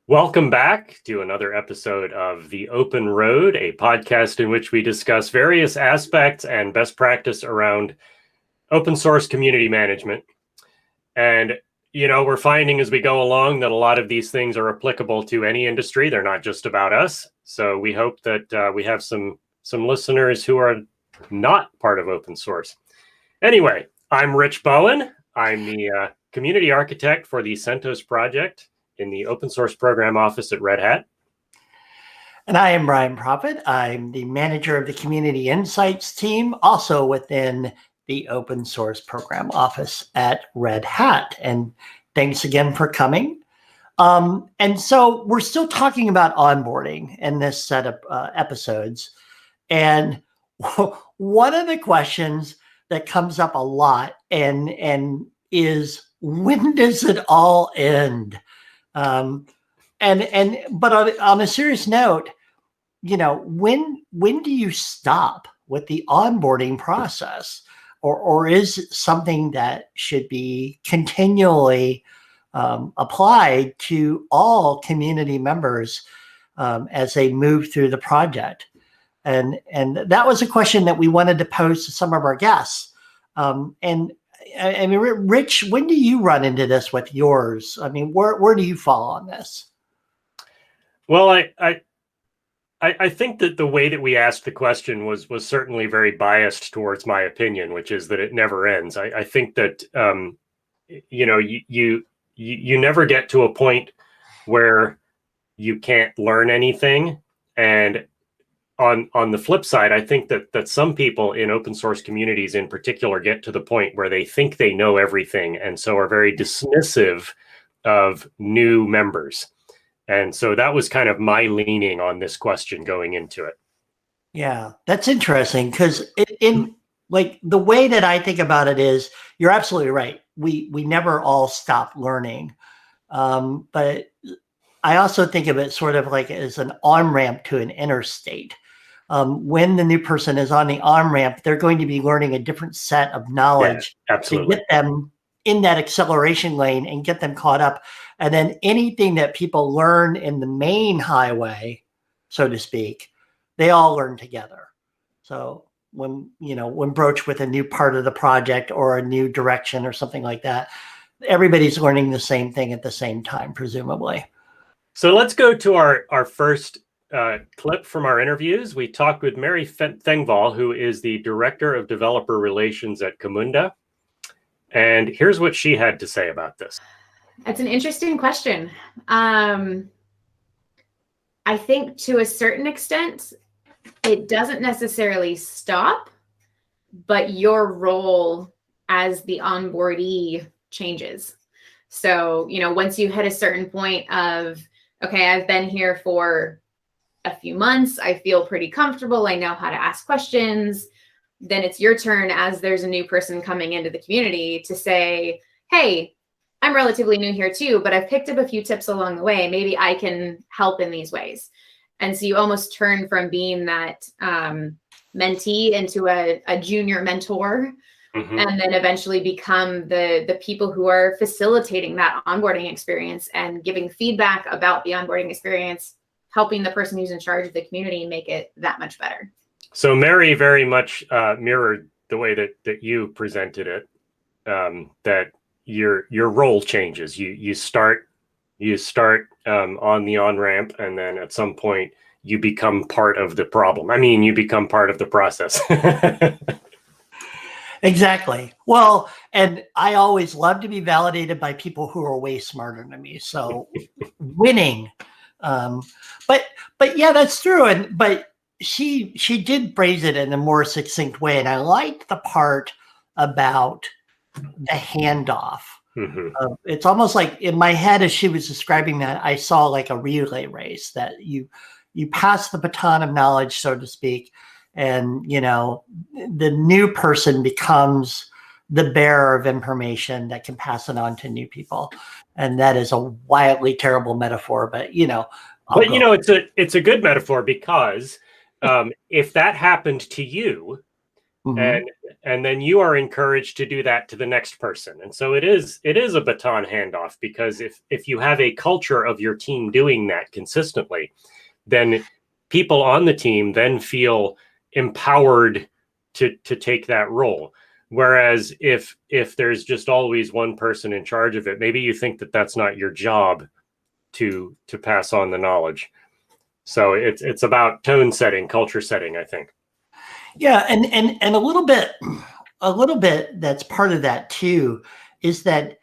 Welcome back to another episode of The Open Road, a podcast in which we discuss various aspects and best practice around open source community management. And, we're finding as we go along that a lot of these things are applicable to any industry. They're not just about us. So we hope that we have some listeners who are not part of open source. Anyway, I'm Rich Bowen. I'm the community architect for the CentOS project in the open source program office at Red Hat. And I am Brian Proffitt. I'm the manager of the community insights team, also within the open source program office at Red Hat. And thanks again for coming. And so we're still talking about onboarding in this set of episodes. And one of the questions that comes up a lot and is, when does it all end? But on a serious note, when do you stop with the onboarding process, or is something that should be continually applied to all community members as they move through the project? And that was a question that we wanted to pose to some of our guests. I mean, Rich, when do you run into this with yours? I mean, where do you fall on this? Well, I think that the way that we asked the question was certainly very biased towards my opinion, which is that it never ends. I think that you never get to a point where you can't learn anything. And on the flip side, I think that some people in open source communities in particular get to the point where they think they know everything, and so are very dismissive of new members. And so that was kind of my leaning on this question going into it. Yeah, that's interesting, because in like the way that I think about it is, you're absolutely right. We never all stop learning. But I also think of it sort of like as an on-ramp to an interstate. When the new person is on the on-ramp, they're going to be learning a different set of knowledge to get them in that acceleration lane and get them caught up. And then anything that people learn in the main highway, so to speak, they all learn together. So when broached with a new part of the project or a new direction or something like that, everybody's learning the same thing at the same time, presumably. So let's go to our first clip from our interviews. We talked with Mary Thengvall, who is the Director of Developer Relations at Carmunda. And here's what she had to say about this. That's an interesting question. I think to a certain extent, it doesn't necessarily stop, but your role as the onboardee changes. So, once you hit a certain point of, okay, I've been here for a few months, I feel pretty comfortable, I know how to ask questions, then it's your turn, as there's a new person coming into the community, to say, hey, I'm relatively new here too, but I've picked up a few tips along the way. Maybe I can help in these ways. And so you almost turn from being that mentee into a junior mentor, and then eventually become the people who are facilitating that onboarding experience and giving feedback about the onboarding experience, helping the person who's in charge of the community make it that much better. So Mary very much mirrored the way that you presented it, that your role changes. You start on the on-ramp, and then at some point you become part of the problem. I mean, you become part of the process. Exactly. Well, and I always love to be validated by people who are way smarter than me. So winning. But yeah, that's true. But she did phrase it in a more succinct way. And I liked the part about the handoff. It's almost like in my head, as she was describing that, I saw like a relay race, that you pass the baton of knowledge, so to speak, and the new person becomes the bearer of information that can pass it on to new people. And that is a wildly terrible metaphor, but it's a good metaphor, because if that happened to you, and then you are encouraged to do that to the next person. And so it is a baton handoff, because if you have a culture of your team doing that consistently, then people on the team then feel empowered to take that role. Whereas if there's just always one person in charge of it, maybe you think that that's not your job to pass on the knowledge. So it's about tone setting, culture setting, I think. Yeah, and a little bit that's part of that too is that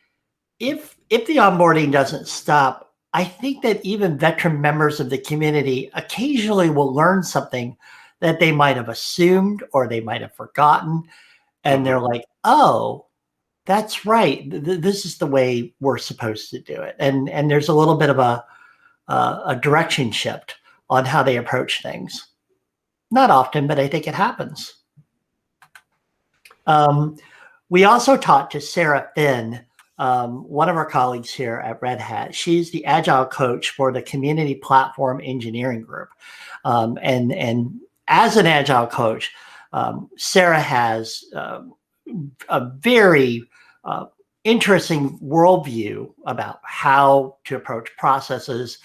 if the onboarding doesn't stop, I think that even veteran members of the community occasionally will learn something that they might have assumed or they might have forgotten, and they're like, "Oh, that's right. This is the way we're supposed to do it." And there's a little bit of a direction shift on how they approach things. Not often, but I think it happens. We also talked to Sarah Finn, one of our colleagues here at Red Hat. She's the Agile coach for the Community Platform Engineering Group. And as an Agile coach, Sarah has a very interesting worldview about how to approach processes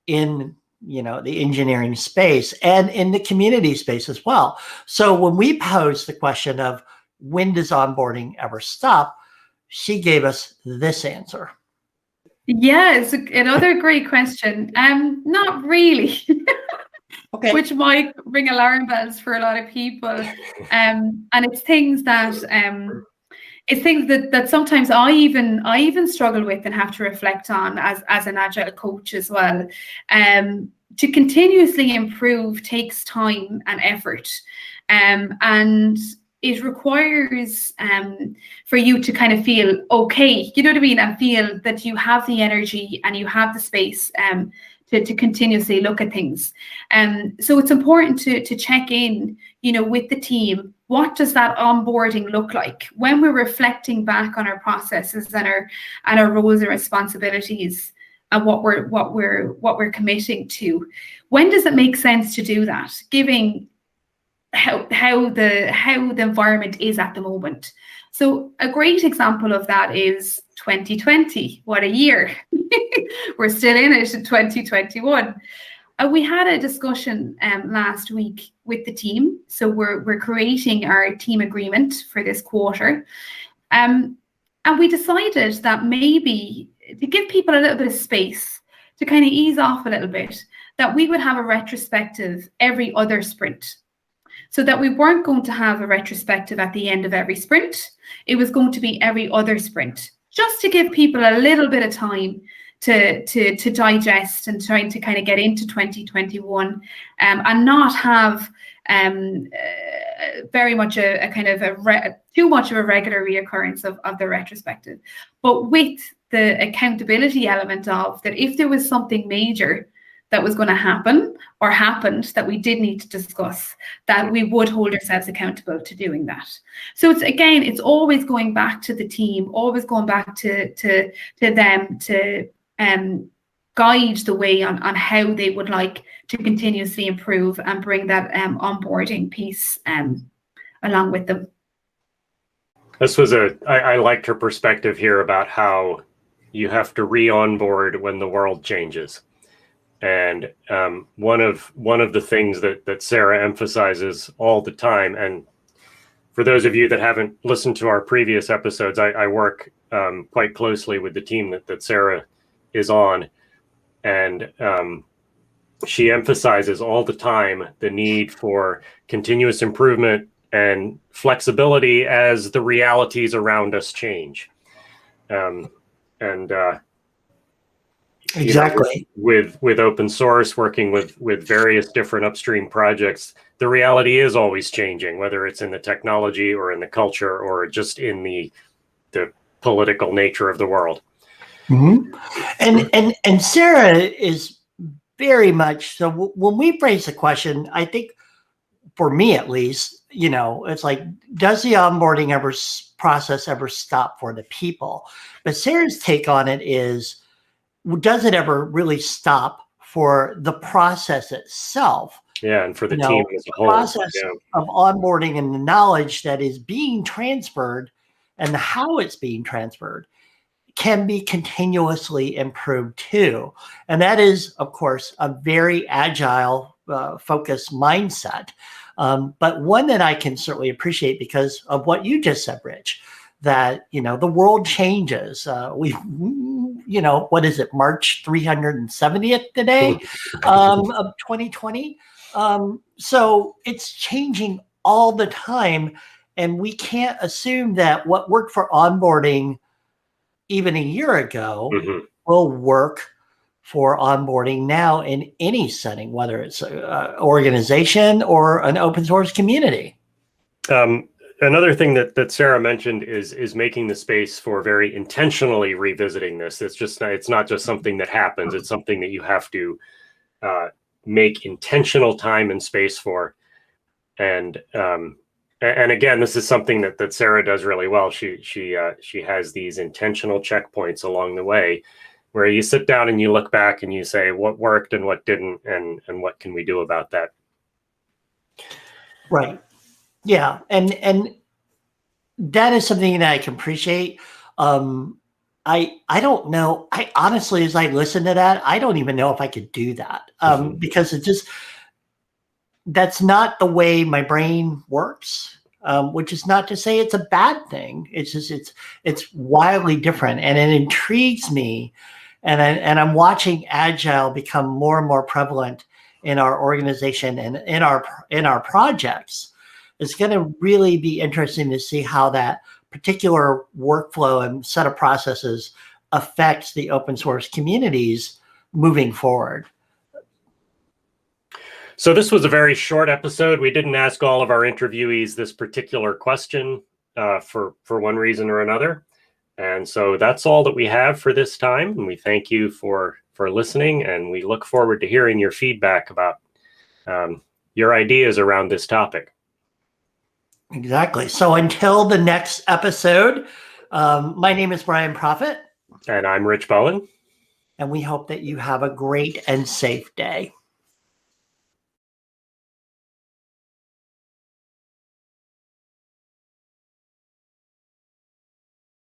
in the engineering space and in the community space as well. So when we posed the question of when does onboarding ever stop, she gave us this answer. Yeah, it's another great question. Not really. Okay. Which might ring alarm bells for a lot of people. And it's things that that sometimes I even struggle with and have to reflect on as an Agile coach as well. To continuously improve takes time and effort, and it requires for you to kind of feel okay, you know what I mean, and feel that you have the energy and you have the space to continuously look at things. So it's important to check in, with the team. What does that onboarding look like when we're reflecting back on our processes and our roles and responsibilities and what we're committing to? When does it make sense to do that, given how the environment is at the moment? So a great example of that is 2020. What a year. We're still in it in 2021. We had a discussion last week with the team. So we're creating our team agreement for this quarter. And we decided that maybe to give people a little bit of space to kind of ease off a little bit, that we would have a retrospective every other sprint. So that we weren't going to have a retrospective at the end of every sprint. It was going to be every other sprint, just to give people a little bit of time to digest and trying to kind of get into 2021 and not have very much a kind of too much of a regular reoccurrence of the retrospective, but with the accountability element of that if there was something major that was going to happen or happened that we did need to discuss, that we would hold ourselves accountable to doing that. So it's always going back to the team, always going back to them to guide the way on how they would like to continuously improve and bring that onboarding piece along with them. This was I liked her perspective here about how you have to re-onboard when the world changes. And one of the things that Sarah emphasizes all the time, and for those of you that haven't listened to our previous episodes, I work quite closely with the team that Sarah is on, and she emphasizes all the time the need for continuous improvement and flexibility as the realities around us change. Exactly. With open source, working with various different upstream projects, the reality is always changing, whether it's in the technology or in the culture or just in the political nature of the world. Mm-hmm. And Sarah is very much so. When we phrase the question, I think for me at least, it's like, does the onboarding process ever stop for the people? But Sarah's take on it is, does it ever really stop for the process itself Yeah, and for the You know, team as a whole. process Yeah. of onboarding and the knowledge that is being transferred and how it's being transferred can be continuously improved too. And that is, of course, a very agile, focused mindset, but one that I can certainly appreciate because of what you just said, Rich, that, you know, the world changes. What is it, March 370th today of 2020? So it's changing all the time. And we can't assume that what worked for onboarding even a year ago Mhm. will work for onboarding now in any setting, whether it's an organization or an open source community. Another thing that Sarah mentioned is making the space for very intentionally revisiting this. It's not just something that happens. It's something that you have to make intentional time and space for. And again, this is something that Sarah does really well. She has these intentional checkpoints along the way where you sit down and you look back and you say what worked and what didn't, and what can we do about that. Right. Yeah. And that is something that I can appreciate. I don't know. I honestly, as I listen to that, I don't even know if I could do that because that's not the way my brain works, which is not to say it's a bad thing. It's just, it's wildly different, and it intrigues me. And I'm watching Agile become more and more prevalent in our organization and in our projects. It's going to really be interesting to see how that particular workflow and set of processes affects the open source communities moving forward. So this was a very short episode. We didn't ask all of our interviewees this particular question for one reason or another. And so that's all that we have for this time. And we thank you for listening, and we look forward to hearing your feedback about your ideas around this topic. Exactly. So until the next episode, my name is Brian Proffitt. And I'm Rich Bowen. And we hope that you have a great and safe day.